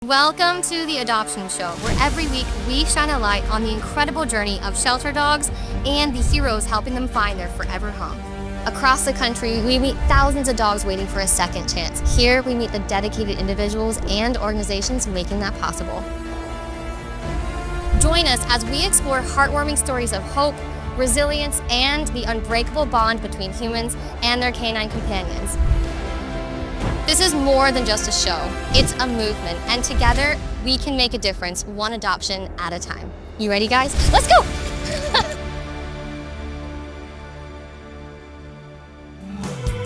Welcome to the Adoption Show, where every week we shine a light on the incredible journey of shelter dogs and the heroes helping them find their forever home. Across the country, we meet thousands of dogs waiting for a second chance. Here, we meet the dedicated individuals and organizations making that possible. Join us as we explore heartwarming stories of hope, resilience, and the unbreakable bond between humans and their canine companions. This is more than just a show, it's a movement, and together we can make a difference, one adoption at a time. You ready, guys? Let's go!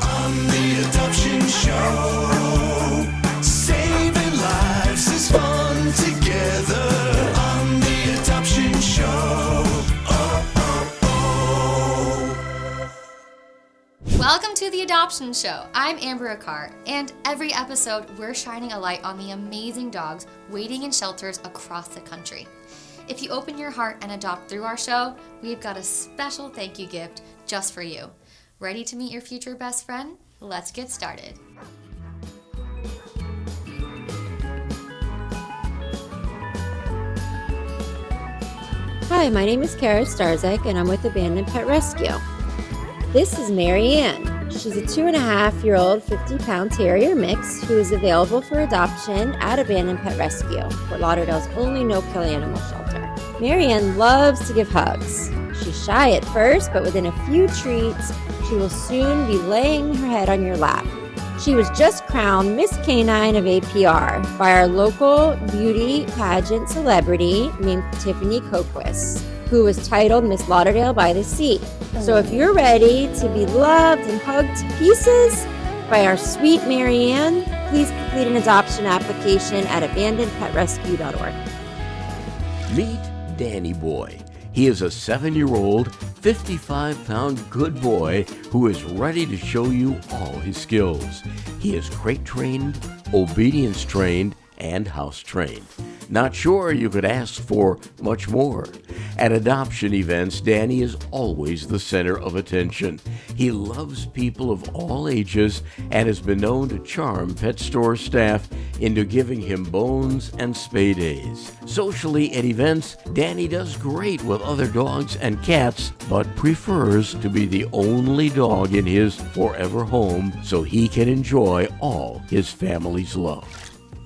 On the Adoption Show, saving lives is fun together. On the Adoption Show. Welcome to the Adoption Show. I'm Amber Akar, and every episode we're shining a light on the amazing dogs waiting in shelters across the country. If you open your heart and adopt through our show, we've got a special thank you gift just for you. Ready to meet your future best friend? Let's get started. Hi, my name is Kara Starzek, and I'm with Abandoned Pet Rescue. This is Mary Ann. She's a 2.5-year-old 50-pound terrier mix who is available for adoption at Abandoned Pet Rescue, Fort Lauderdale's only no-kill animal shelter. Mary Ann loves to give hugs. She's shy at first, but within a few treats, she will soon be laying her head on your lap. She was just crowned Miss Canine of APR by our local beauty pageant celebrity named Tiffany Coquist, who was titled Miss Lauderdale by the Sea. So if you're ready to be loved and hugged to pieces by our sweet Mary Ann, please complete an adoption application at abandonedpetrescue.org. Meet Danny Boy. He is a 7-year-old, 55-pound good boy who is ready to show you all his skills. He is crate trained, obedience trained, and house trained. Not sure you could ask for much more. At adoption events, Danny is always the center of attention. He loves people of all ages and has been known to charm pet store staff into giving him bones and spay days. Socially at events, Danny does great with other dogs and cats, but prefers to be the only dog in his forever home so he can enjoy all his family's love.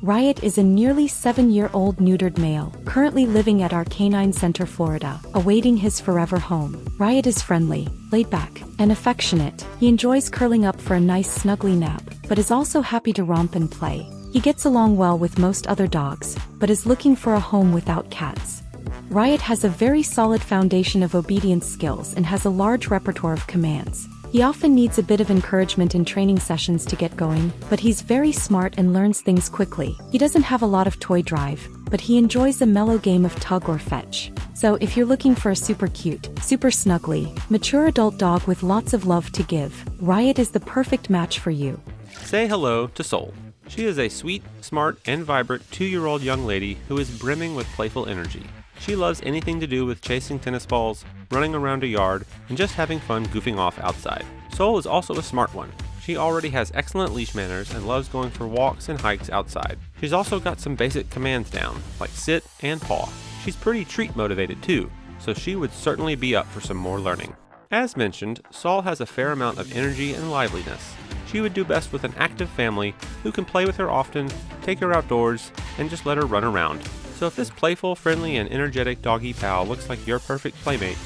Riot is a nearly 7-year-old neutered male, currently living at our Canine Center, Florida, awaiting his forever home. Riot is friendly, laid back, and affectionate. He enjoys curling up for a nice snuggly nap, but is also happy to romp and play. He gets along well with most other dogs, but is looking for a home without cats. Riot has a very solid foundation of obedience skills and has a large repertoire of commands. He often needs a bit of encouragement in training sessions to get going, but he's very smart and learns things quickly. He doesn't have a lot of toy drive, but he enjoys a mellow game of tug or fetch. So if you're looking for a super cute, super snuggly, mature adult dog with lots of love to give, Riot is the perfect match for you. Say hello to Soul. She is a sweet, smart, and vibrant 2-year-old young lady who is brimming with playful energy. She loves anything to do with chasing tennis balls, running around a yard, and just having fun goofing off outside. Soul is also a smart one. She already has excellent leash manners and loves going for walks and hikes outside. She's also got some basic commands down, like sit and paw. She's pretty treat motivated too, so she would certainly be up for some more learning. As mentioned, Saul has a fair amount of energy and liveliness. She would do best with an active family who can play with her often, take her outdoors, and just let her run around. So if this playful, friendly, and energetic doggy pal looks like your perfect playmate,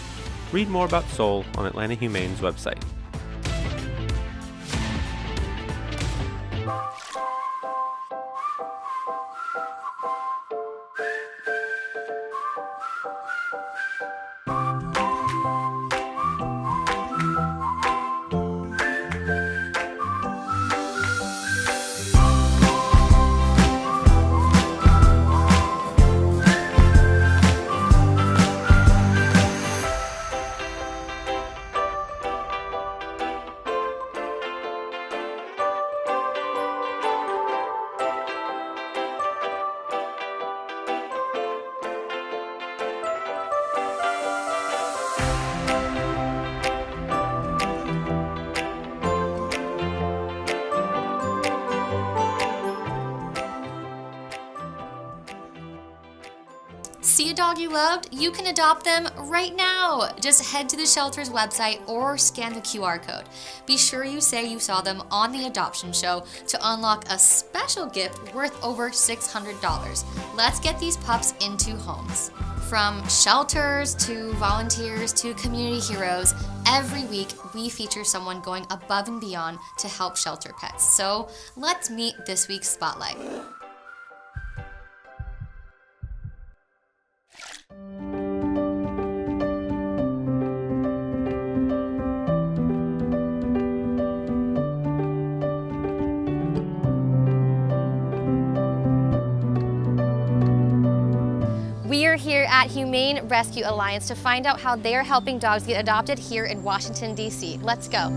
read more about Soul on Atlanta Humane's website. See a dog you loved? You can adopt them right now. Just head to the shelter's website or scan the QR code. Be sure you say you saw them on the adoption show to unlock a special gift worth over $600. Let's get these pups into homes. From shelters to volunteers to community heroes, every week we feature someone going above and beyond to help shelter pets. So let's meet this week's spotlight. We are here at Humane Rescue Alliance to find out how they're helping dogs get adopted here in Washington, D.C. Let's go.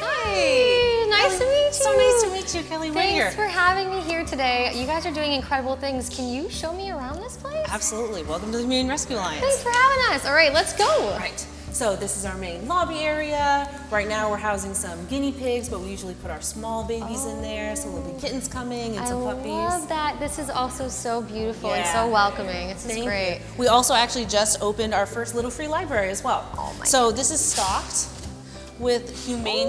Hi, nice to meet you. So nice to meet you, Kelly. We're here. Thanks for having me here today. You guys are doing incredible things. Can you show me around this place? Absolutely. Welcome to the Humane Rescue Alliance. Thanks for having us. All right, let's go. Right. So this is our main lobby area. Right now we're housing some guinea pigs, but we usually put our small babies in there, so little kittens coming and some puppies. I love that. This is also so beautiful and Yeah. so welcoming. This is Thank great. you. We also actually just opened our first little free library as well. Oh my So this is stocked with humane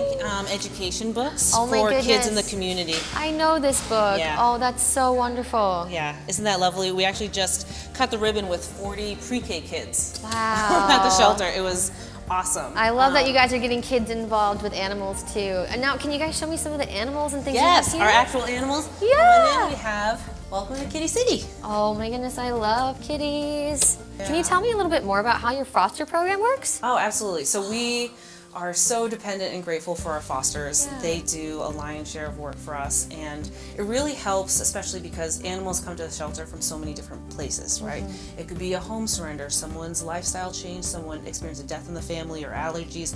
education books Oh my for kids in the goodness. community. I know this book. Yeah. Oh, that's so wonderful. Yeah, isn't that lovely? We actually just cut the ribbon with 40 pre-K kids Wow. at the shelter. It was awesome. I love that you guys are getting kids involved with animals too. And now, can you guys show me some of the animals and things Yes, you our have actual animals. Yeah. And then we have Welcome to Kitty City. here? Oh my goodness, I love kitties. Can you Yeah. tell me a little bit more about how your foster program works? Oh, absolutely. So we are so dependent and grateful for our fosters. Yeah. They do a lion's share of work for us, and it really helps, especially because animals come to the shelter from so many different places, right? It could be a home surrender, someone's lifestyle change, someone experienced a death in the family or allergies,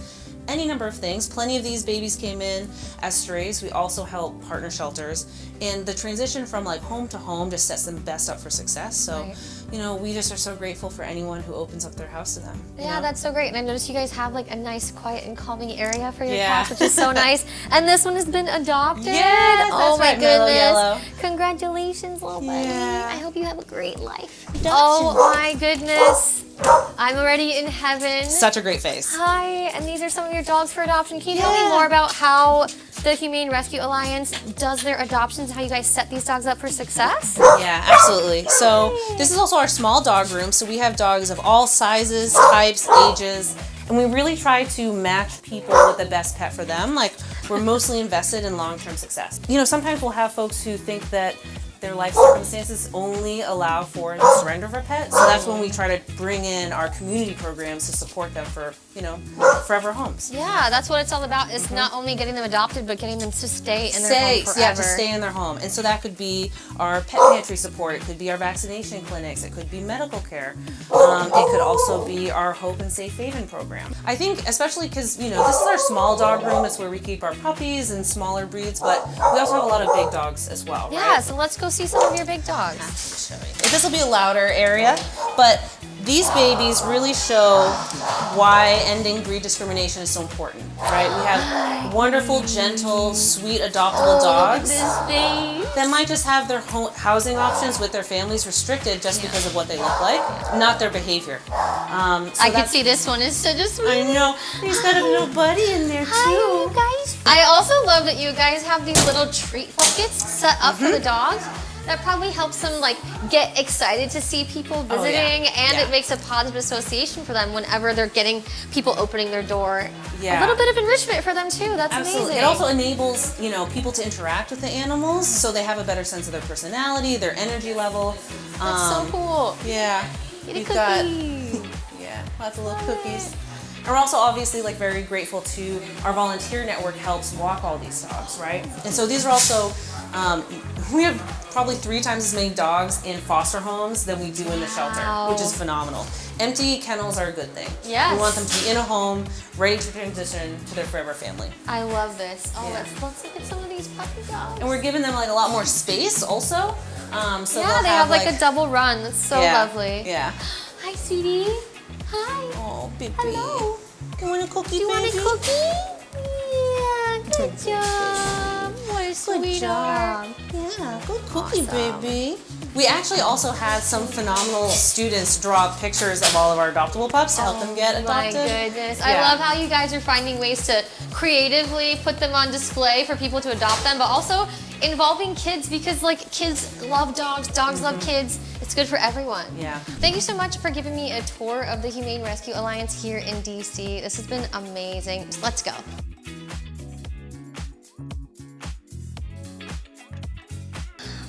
any number of things. Plenty of these babies came in as strays. We also help partner shelters, and the transition from like home to home just sets them best up for success. So, Right. you know, we just are so grateful for anyone who opens up their house to them. you Yeah, know? that's so great. And I noticed you guys have like a nice, quiet, and calming area for your Yeah. cats, which is so nice. And this one has been adopted. Yes, oh that's my right, Mellow goodness! Yellow. Congratulations, little buddy. Yeah. I hope you have a great life. Oh my goodness! I'm already in heaven. Such a great face. Hi, and these are some of your dogs for adoption. Can you tell me Yeah. more about how the Humane Rescue Alliance does their adoptions, how you guys set these dogs up for success? Yeah, absolutely. So this is also our small dog room. So we have dogs of all sizes, types, ages, and we really try to match people with the best pet for them. Like, we're mostly invested in long-term success. You know, sometimes we'll have folks who think that their life circumstances only allow for the surrender of a pet. So that's when we try to bring in our community programs to support them for, you know, forever homes. Yeah, that's what it's all about. It's not only getting them adopted, but getting them to stay in their home forever. Yeah, to stay in their home. And so that could be our pet pantry support, it could be our vaccination clinics, it could be medical care. It could also be our Hope and Safe Haven program. I think especially because, you know, this is our small dog room, it's where we keep our puppies and smaller breeds, but we also have a lot of big dogs as well, Yeah, right? so let's go see some of your big dogs. This will be a louder area, but these babies really show why ending breed discrimination is so important, right? We have wonderful, gentle, sweet, adoptable dogs This babe. that might just have their housing options with their families restricted just because of what they look like, not their behavior. I can see this one is such a sweet. I know. He's got a little buddy in there Hi, you too. guys. I also love that you guys have these little treat buckets set up for the dogs. That probably helps them like get excited to see people Oh, yeah. visiting, and Yeah. it makes a positive association for them whenever they're getting people opening their door. Yeah. A little bit of enrichment for them too. That's Absolutely. amazing. It also enables, you know, people to interact with the animals so they have a better sense of their personality, their energy level. That's so cool. Yeah. Get a We've got cookie. yeah, lots of little cookies. And we're also obviously like very grateful to our volunteer network helps walk all these dogs, right? And so these are also, we have probably 3 times as many dogs in foster homes than we do in the shelter, which is phenomenal. Empty kennels are a good thing. Yes. We want them to be in a home, ready to transition to their forever family. I love this. Oh, Yeah. let's look at some of these puppy dogs. And we're giving them like a lot more space also. So Yeah, they'll they have like a double run. That's so yeah, lovely. Yeah. Hi, sweetie. Hi. Oh, baby. Hello. You want a cookie, Do you want a baby? cookie? Yeah, good job. What a job. Yeah, good cookie, baby. We actually also had some phenomenal students draw pictures of all of our adoptable pups to help them get adopted. My goodness. I love how you guys are finding ways to creatively put them on display for people to adopt them, but also involving kids because like kids love dogs, dogs love kids. It's good for everyone. Yeah. Thank you so much for giving me a tour of the Humane Rescue Alliance here in DC. This has been amazing. Let's go.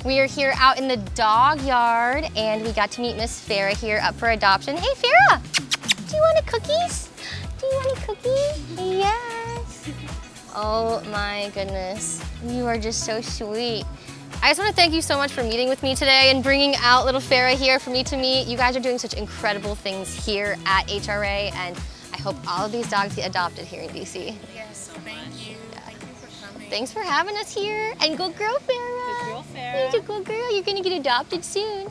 We are here out in the dog yard and we got to meet Miss Farah here up for adoption. Hey Farah, do you want a cookies? Do you want a cookie? Yes. Oh my goodness, you are just so sweet. I just want to thank you so much for meeting with me today and bringing out little Farah here for me to meet. You guys are doing such incredible things here at HRA and I hope all of these dogs get adopted here in DC. Yes, thank you. Thank you for coming. Thanks for having us here and good girl Farah. Good girl, Farah. You're a good girl, you're gonna get adopted soon.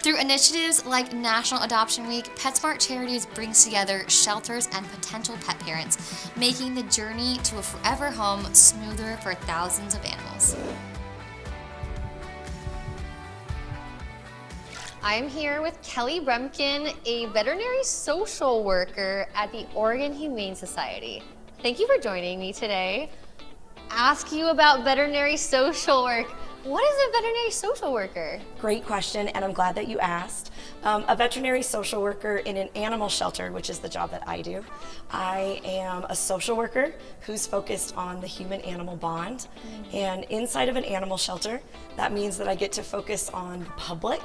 Through initiatives like National Adoption Week, PetSmart Charities brings together shelters and potential pet parents, making the journey to a forever home smoother for thousands of animals. I'm here with Kelly Remkin, a veterinary social worker at the Oregon Humane Society. Thank you for joining me today. Ask you about veterinary social work. What is a veterinary social worker? Great question, and I'm glad that you asked. A veterinary social worker in an animal shelter, which is the job that I do. I am a social worker who's focused on the human-animal bond. And inside of an animal shelter, that means that I get to focus on the public.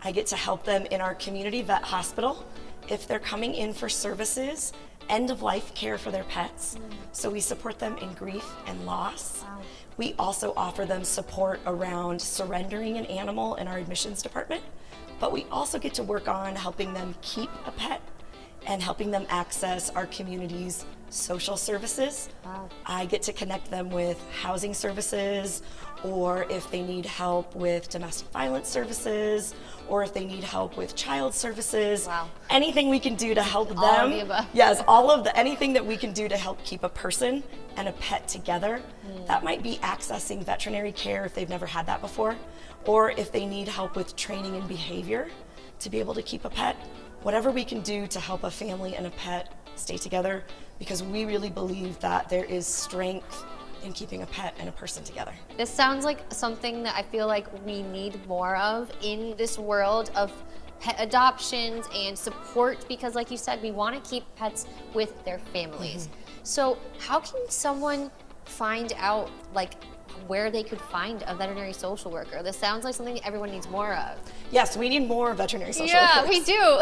I get to help them in our community vet hospital if they're coming in for services, end-of-life care for their pets. So we support them in grief and loss. Wow. We also offer them support around surrendering an animal in our admissions department, but we also get to work on helping them keep a pet and helping them access our community's social services. Wow. I get to connect them with housing services, or if they need help with domestic violence services, or if they need help with child services. Wow. Anything we can do to help them. All of the above. Yes, anything that we can do to help keep a person and a pet together. That might be accessing veterinary care if they've never had that before, or if they need help with training and behavior to be able to keep a pet. Whatever we can do to help a family and a pet stay together, because we really believe that there is strength in keeping a pet and a person together. This sounds like something that I feel like we need more of in this world of pet adoptions and support, because like you said, we want to keep pets with their families. So how can someone find out like where they could find a veterinary social worker? This sounds like something everyone needs more of. Yes, we need more veterinary social Yeah, workers. we do.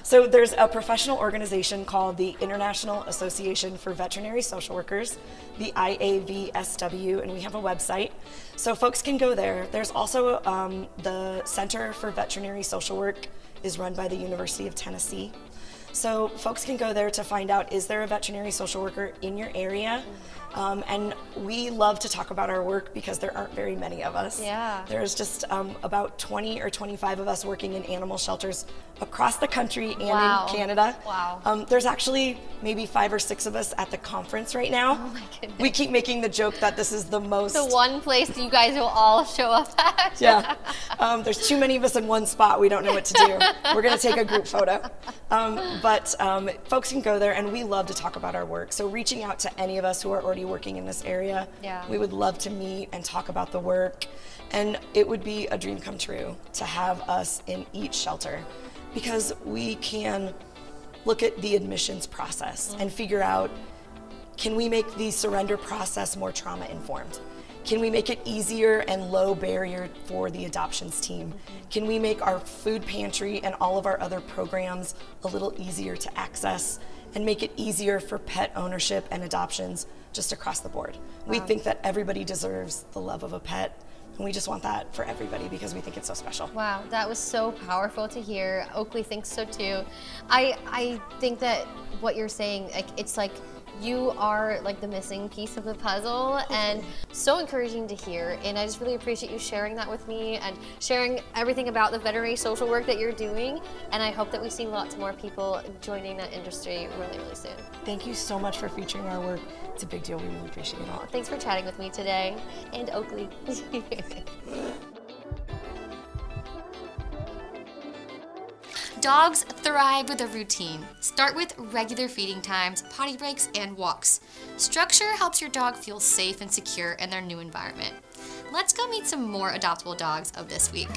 So there's a professional organization called the International Association for Veterinary Social Workers, the IAVSW, and we have a website. So folks can go there. There's also the Center for Veterinary Social Work is run by the University of Tennessee. So folks can go there to find out, is there a veterinary social worker in your area? And we love to talk about our work because there aren't very many of us. Yeah. There's just about 20 or 25 of us working in animal shelters across the country and Wow. in Canada. Wow. There's actually maybe 5 or 6 of us at the conference right now. Oh my goodness. We keep making the joke that this is the most. The one place that you guys will all show up at. Yeah. There's too many of us in one spot. We don't know what to do. We're going to take a group photo. But folks can go there, and we love to talk about our work. So reaching out to any of us who are already working in this area, Yeah. we would love to meet and talk about the work. And it would be a dream come true to have us in each shelter, because we can look at the admissions process and figure out, can we make the surrender process more trauma informed? Can we make it easier and low barrier for the adoptions team? Can we make our food pantry and all of our other programs a little easier to access and make it easier for pet ownership and adoptions just across the board? We think that everybody deserves the love of a pet, and we just want that for everybody because we think it's so special. Wow, that was so powerful to hear. Oakley thinks so too. I think that what you're saying, like, it's like You are like the missing piece of the puzzle, and so encouraging to hear. And I just really appreciate you sharing that with me and sharing everything about the veterinary social work that you're doing. And I hope that we see lots more people joining that industry really, really soon. Thank you so much for featuring our work. It's a big deal. We really appreciate it. Well, thanks for chatting with me today. And Oakley. Dogs thrive with a routine. Start with regular feeding times, potty breaks, and walks. Structure helps your dog feel safe and secure in their new environment. Let's go meet some more adoptable dogs of this week.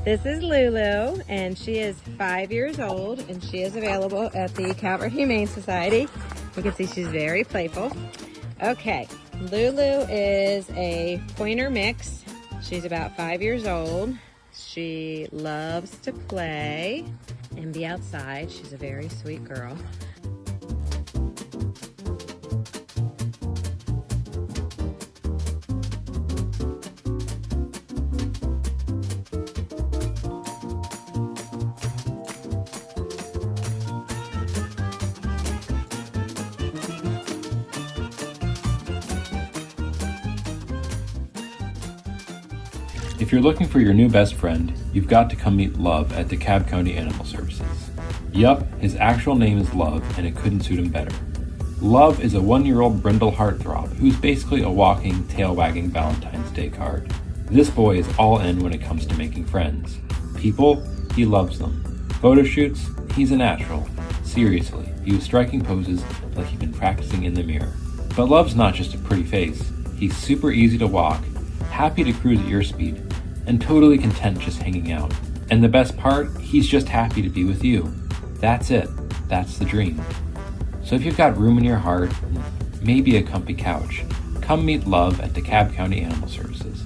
This is Lulu, and she is 5 years old, and she is available at the Calvert Humane Society. You can see she's very playful. Okay, Lulu is a pointer mix. She's about 5 years old. She loves to play and be outside. She's a very sweet girl. If you're looking for your new best friend, you've got to come meet Love at DeKalb County Animal Services. Yup, his actual name is Love, and it couldn't suit him better. Love is a 1-year-old brindle heartthrob who's basically a walking, tail-wagging Valentine's Day card. This boy is all in when it comes to making friends. People, he loves them. Photo shoots, he's a natural. Seriously, he was striking poses like he'd been practicing in the mirror. But Love's not just a pretty face. He's super easy to walk, happy to cruise at your speed, and totally content just hanging out. And the best part, he's just happy to be with you. That's it. That's the dream. So if you've got room in your heart, maybe a comfy couch, come meet Love at DeKalb County Animal Services.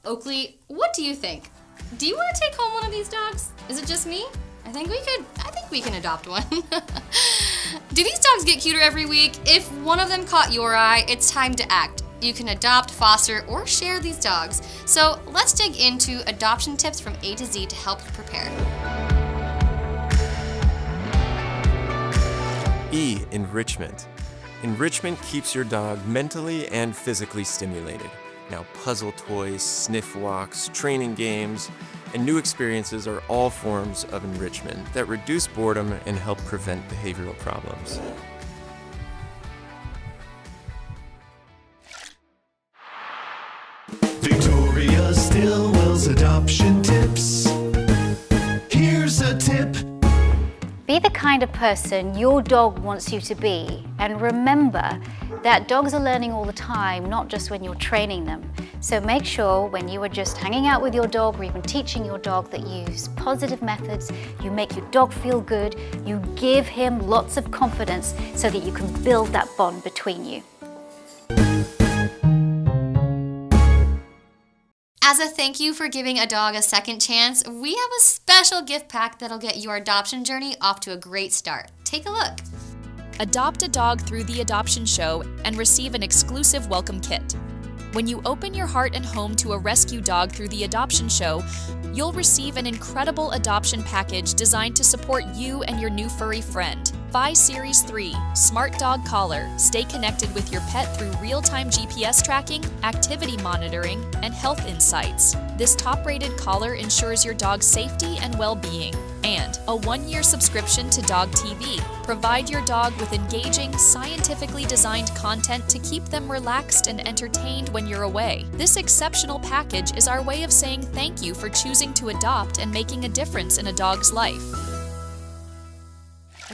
Oakley, what do you think? Do you want to take home one of these dogs? Is it just me? I think we can adopt one. Do these dogs get cuter every week? If one of them caught your eye, it's time to act. You can adopt, foster, or share these dogs. So let's dig into adoption tips from A to Z to help you prepare. E, enrichment. Enrichment keeps your dog mentally and physically stimulated. Now, puzzle toys, sniff walks, training games, and new experiences are all forms of enrichment that reduce boredom and help prevent behavioral problems. Victoria Stillwell's adoption tips. Here's a tip. Be the kind of person your dog wants you to be, and remember that dogs are learning all the time, not just when you're training them. So make sure when you are just hanging out with your dog or even teaching your dog that you use positive methods, you make your dog feel good, you give him lots of confidence so that you can build that bond between you. As a thank you for giving a dog a second chance, we have a special gift pack that'll get your adoption journey off to a great start. Take a look. Adopt a dog through the adoption show and receive an exclusive welcome kit. When you open your heart and home to a rescue dog through the adoption show, you'll receive an incredible adoption package designed to support you and your new furry friend. Buy Series 3, Smart Dog Collar. Stay connected with your pet through real-time GPS tracking, activity monitoring, and health insights. This top-rated collar ensures your dog's safety and well-being. And a 1-year subscription to DOGTV. Provide your dog with engaging, scientifically designed content to keep them relaxed and entertained when you're away. This exceptional package is our way of saying thank you for choosing to adopt and making a difference in a dog's life.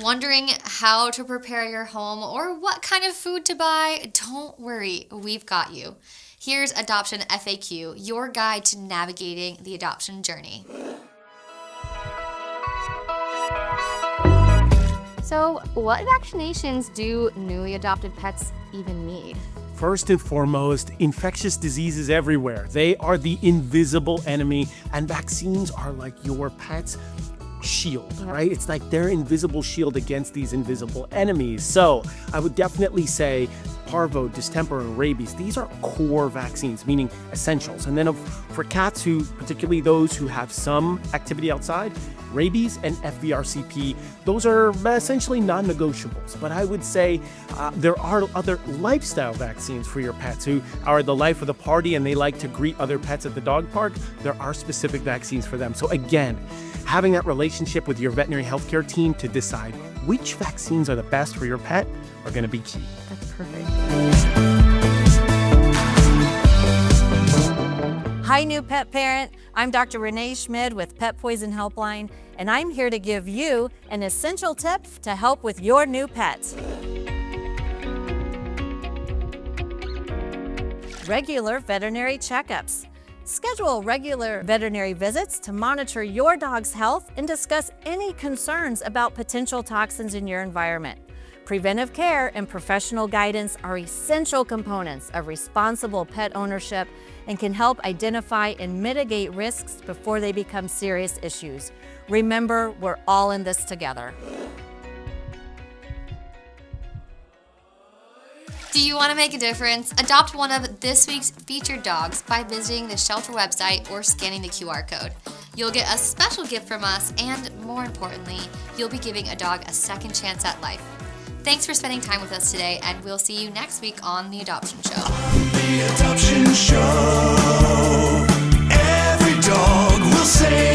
Wondering how to prepare your home or what kind of food to buy? Don't worry, we've got you. Here's Adoption FAQ, your guide to navigating the adoption journey. So, what vaccinations do newly adopted pets even need? First and foremost, infectious diseases everywhere. They are the invisible enemy, and vaccines are like your pet's shield, right? It's like their invisible shield against these invisible enemies. So I would definitely say parvo, distemper, and rabies. These are core vaccines, meaning essentials. And then for cats who, particularly those who have some activity outside, rabies and FVRCP, those are essentially non-negotiables. But I would say there are other lifestyle vaccines for your pets who are the life of the party and they like to greet other pets at the dog park. There are specific vaccines for them. So again, having that relationship with your veterinary healthcare team to decide which vaccines are the best for your pet are going to be key. That's perfect. Hi, new pet parent. I'm Dr. Renee Schmid with Pet Poison Helpline, and I'm here to give you an essential tip to help with your new pet. Regular veterinary checkups. Schedule regular veterinary visits to monitor your dog's health and discuss any concerns about potential toxins in your environment. Preventive care and professional guidance are essential components of responsible pet ownership and can help identify and mitigate risks before they become serious issues. Remember, we're all in this together. Do you want to make a difference? Adopt one of this week's featured dogs by visiting the shelter website or scanning the QR code. You'll get a special gift from us, and more importantly, you'll be giving a dog a second chance at life. Thanks for spending time with us today, and we'll see you next week on The Adoption Show. The Adoption Show. Every dog will say